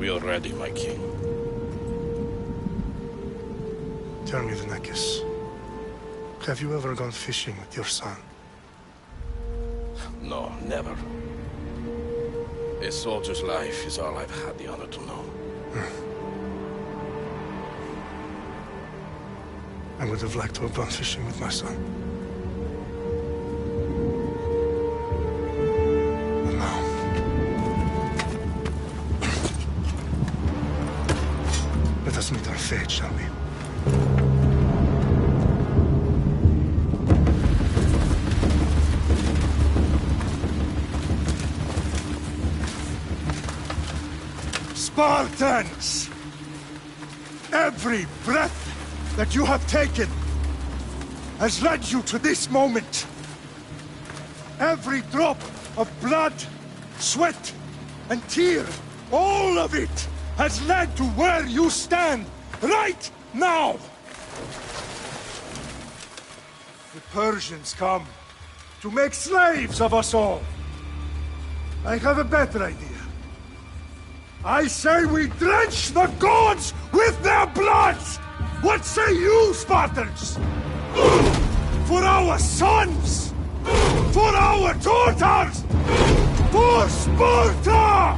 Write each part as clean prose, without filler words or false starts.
We are ready, my king. Tell me, Vinakis, have you ever gone fishing with your son? No, never. A soldier's life is all I've had the honor to know. I would have liked to have gone fishing with my son. But now... let us meet our fate, shall we? Spartans! Every breath that you have taken has led you to this moment. Every drop of blood, sweat, and tear, all of it has led to where you stand right now. The Persians come to make slaves of us all. I have a better idea. I say we drench the gods with their blood! What say you, Spartans? For our sons! For our daughters! For Sparta!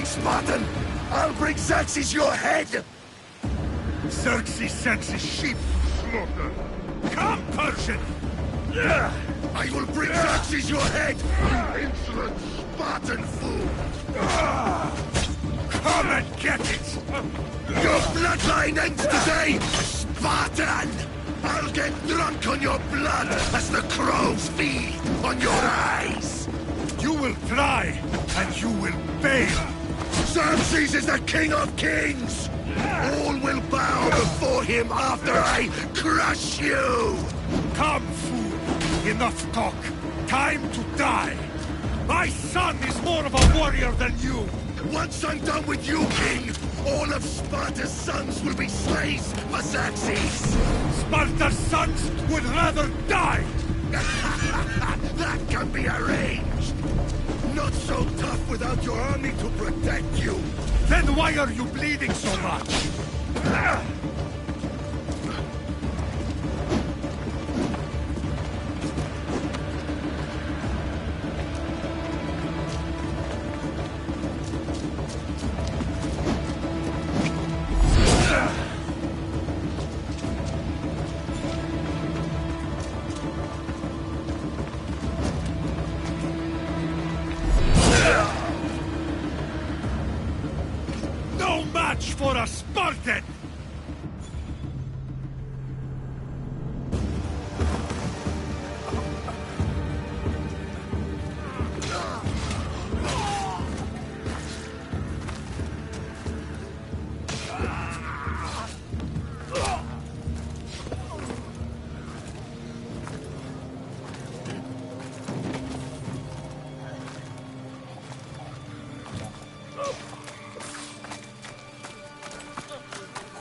Spartan! I'll bring Xerxes your head! Xerxes sends his sheep to slaughter. Come, Persian! I will bring Xerxes your head, you insolent Spartan fool! Come and get it! Your bloodline ends today, Spartan! I'll get drunk on your blood as the crows feed on your eyes! You will fly, and you will fail! Xerxes is the king of kings! All will bow before him after I crush you! Come, fool! Enough talk! Time to die! My son is more of a warrior than you! Once I'm done with you, King, all of Sparta's sons will be slaves for Xerxes! Sparta's sons would rather die! That can be arranged! Not so tough without your army to protect you! Then why are you bleeding so much? No match for a Spartan!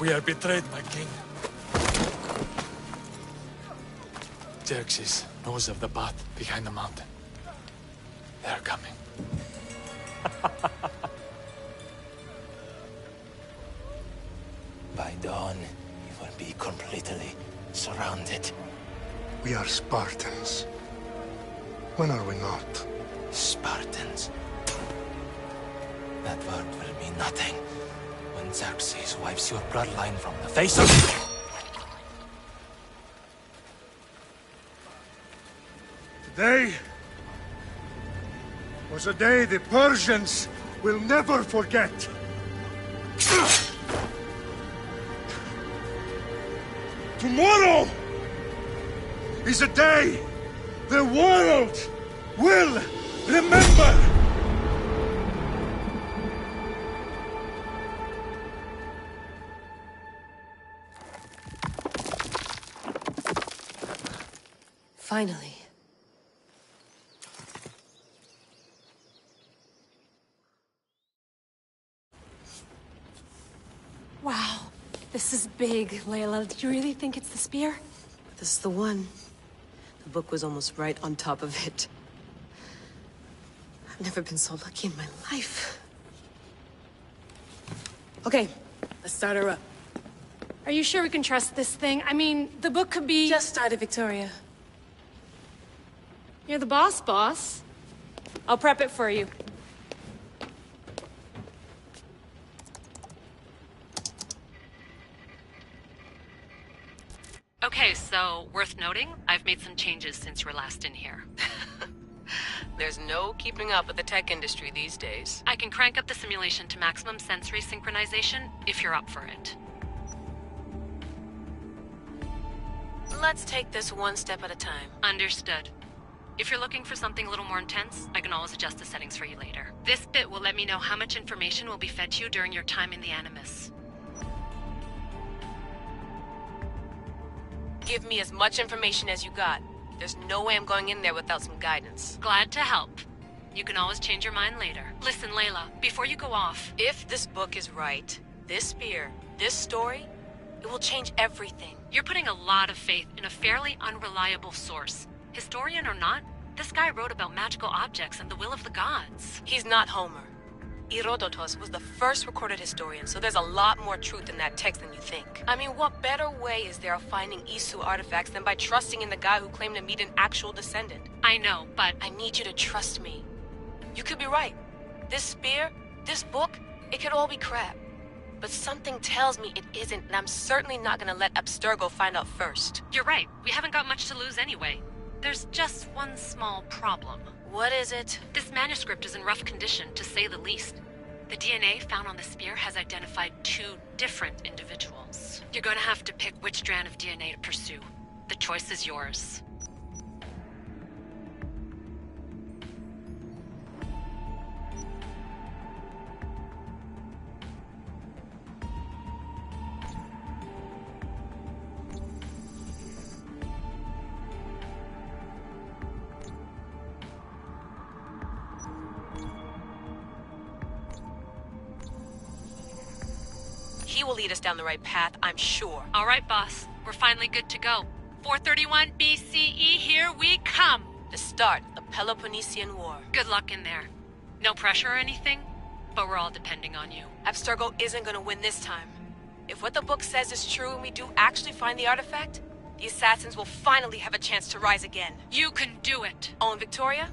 We are betrayed, my king. Xerxes knows of the path behind the mountain. They are coming. By dawn, you will be completely surrounded. We are Spartans. When are we not? Spartans. That word will mean nothing when Xerxes wipes your bloodline from the face of... Today was a day the Persians will never forget. Tomorrow is a day the world will remember. Finally. Wow, this is big, Layla. Do you really think it's the spear? This is the one. The book was almost right on top of it. I've never been so lucky in my life. Okay, let's start her up. Are you sure we can trust this thing? I mean, the book could be... Just started, Victoria. You're the boss. I'll prep it for you. Okay, so, worth noting, I've made some changes since you were last in here. There's no keeping up with the tech industry these days. I can crank up the simulation to maximum sensory synchronization, if you're up for it. Let's take this one step at a time. Understood. If you're looking for something a little more intense, I can always adjust the settings for you later. This bit will let me know how much information will be fed to you during your time in the Animus. Give me as much information as you got. There's no way I'm going in there without some guidance. Glad to help. You can always change your mind later. Listen, Layla, before you go off... If this book is right, this spear, this story, it will change everything. You're putting a lot of faith in a fairly unreliable source. Historian or not, this guy wrote about magical objects and the will of the gods. He's not Homer. Herodotus was the first recorded historian, so there's a lot more truth in that text than you think. I mean, what better way is there of finding Isu artifacts than by trusting in the guy who claimed to meet an actual descendant? I know, but... I need you to trust me. You could be right. This spear, this book, it could all be crap. But something tells me it isn't, and I'm certainly not gonna let Abstergo find out first. You're right. We haven't got much to lose anyway. There's just one small problem. What is it? This manuscript is in rough condition, to say the least. The DNA found on the spear has identified 2 different individuals. You're going to have to pick which strand of DNA to pursue. The choice is yours. He will lead us down the right path, I'm sure. All right, boss. We're finally good to go. 431 BCE, here we come! The start of the Peloponnesian War. Good luck in there. No pressure or anything, but we're all depending on you. Abstergo isn't gonna win this time. If what the book says is true and we do actually find the artifact, the assassins will finally have a chance to rise again. You can do it! Oh, and Victoria?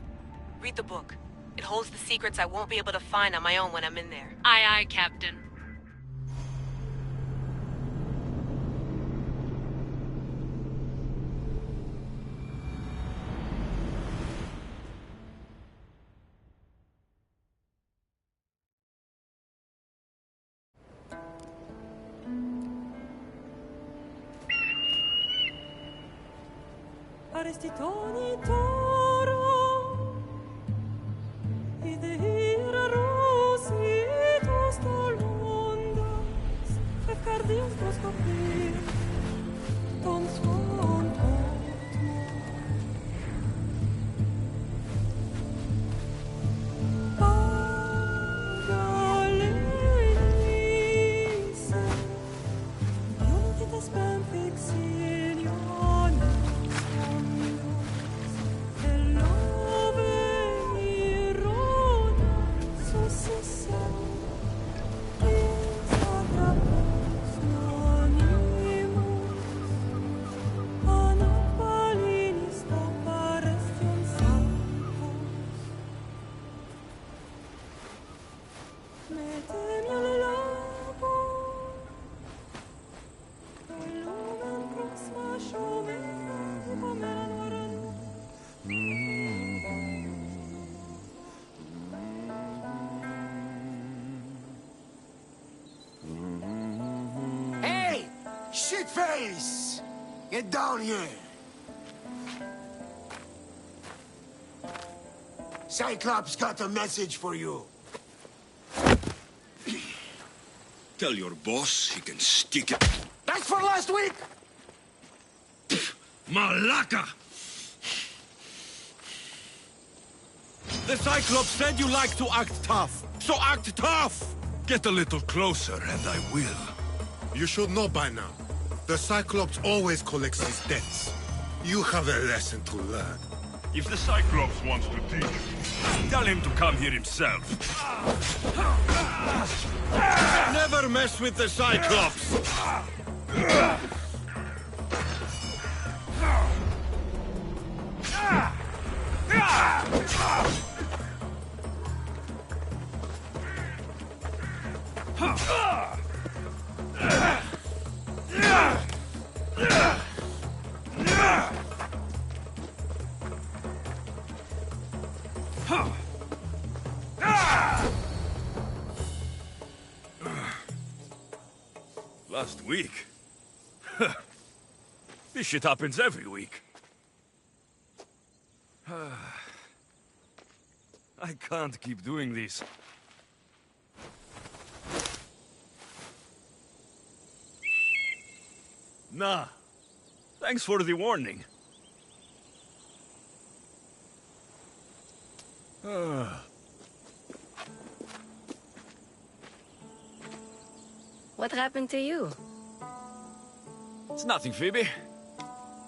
Read the book. It holds the secrets I won't be able to find on my own when I'm in there. Aye, aye, Captain. Aristitoni toro, idehira rositos tolondas, fefcardius proscopir, ton suon potmo. Pagalenice, ionitas spem fixilione, Shitface! Get down here! Cyclops got a message for you. Tell your boss he can stick it. That's for last week! Malaka! The Cyclops said you like to act tough, so act tough! Get a little closer and I will. You should know by now. The Cyclops always collects his debts. You have a lesson to learn. If the Cyclops wants to teach, tell him to come here himself. Never mess with the Cyclops! Last week? This shit happens every week. I can't keep doing this. Nah. Thanks for the warning. What happened to you? It's nothing, Phoebe.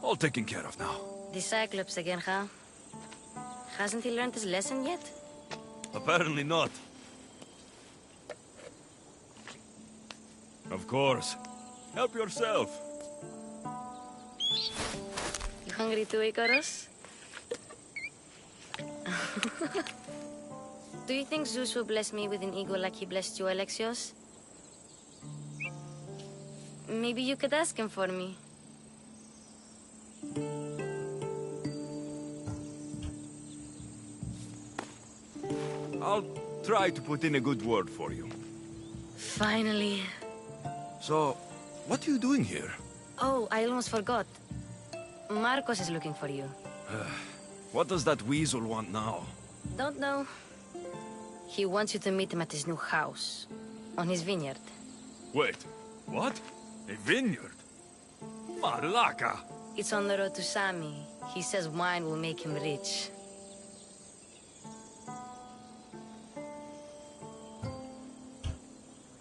All taken care of now. The Cyclops again, huh? Hasn't he learned his lesson yet? Apparently not. Of course. Help yourself. You hungry too, Icarus? Do you think Zeus will bless me with an ego like he blessed you, Alexios? Maybe you could ask him for me. I'll try to put in a good word for you. Finally. So, what are you doing here? Oh, I almost forgot. Marcos is looking for you. What does that weasel want now? Don't know. He wants you to meet him at his new house. On his vineyard. Wait, what? A vineyard? Malaka! It's on the road to Sami. He says wine will make him rich.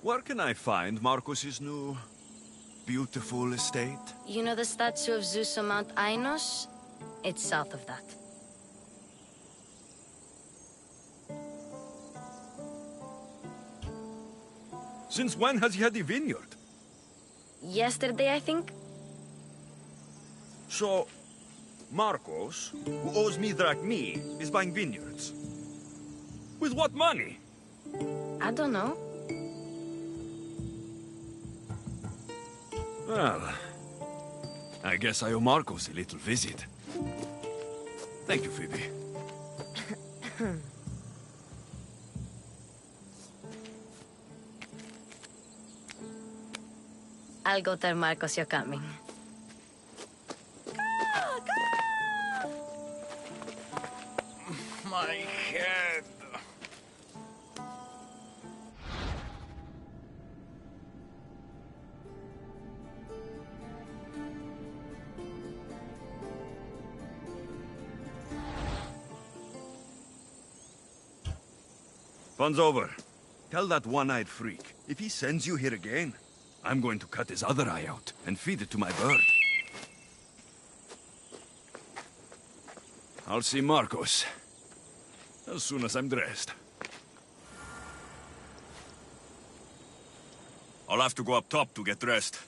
Where can I find Marcos's new, beautiful estate? You know the statue of Zeus on Mount Ainos? It's south of that. Since when has he had a vineyard? Yesterday, I think? So, Marcos, who owes me drachmi, is buying vineyards. With what money? I don't know. Well, I guess I owe Marcos a little visit. Thank you, Phoebe. I'll go tell Marcos you're coming. My head. Fun's over. Tell that one-eyed freak, if he sends you here again, I'm going to cut his other eye out and feed it to my bird. I'll see Marcos as soon as I'm dressed. I'll have to go up top to get dressed.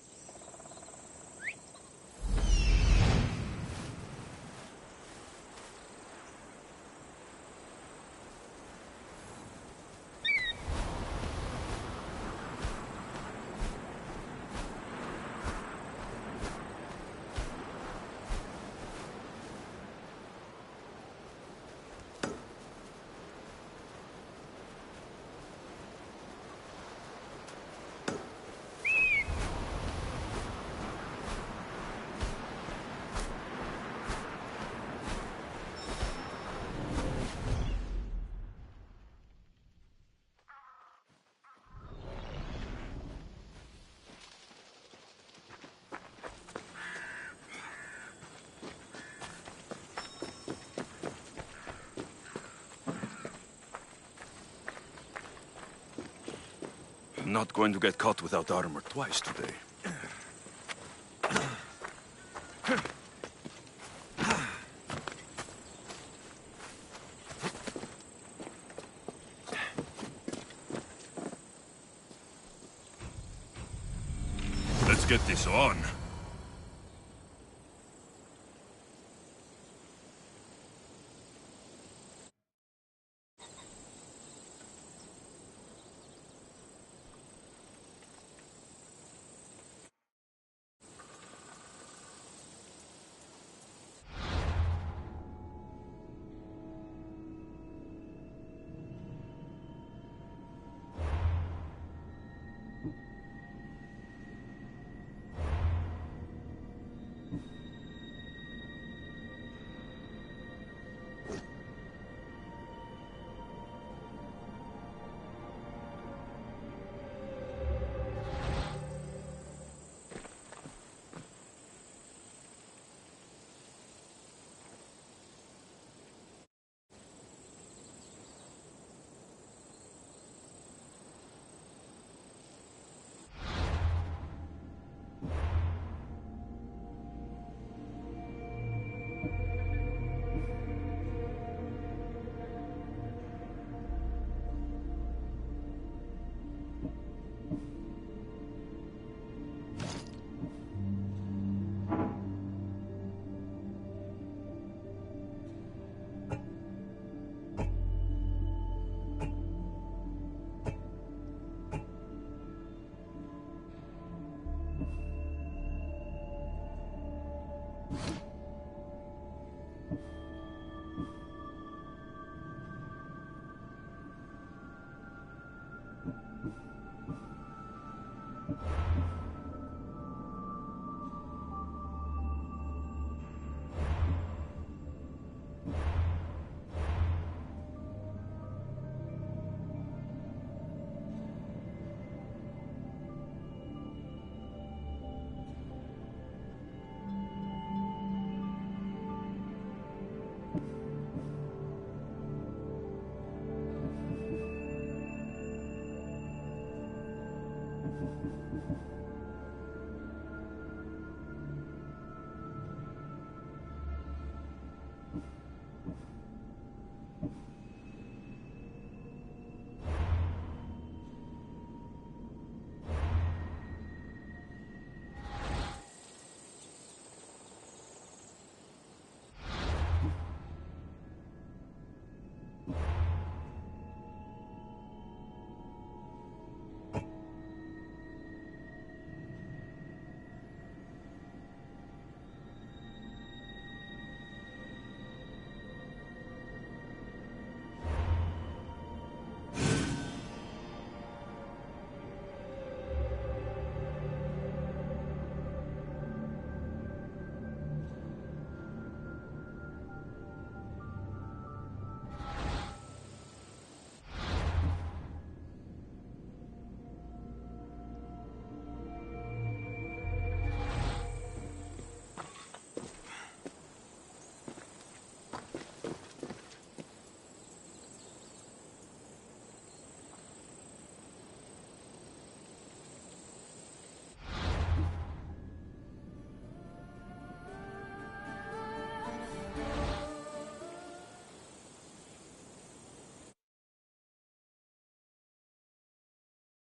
I'm not going to get caught without armor twice today. Let's get this on.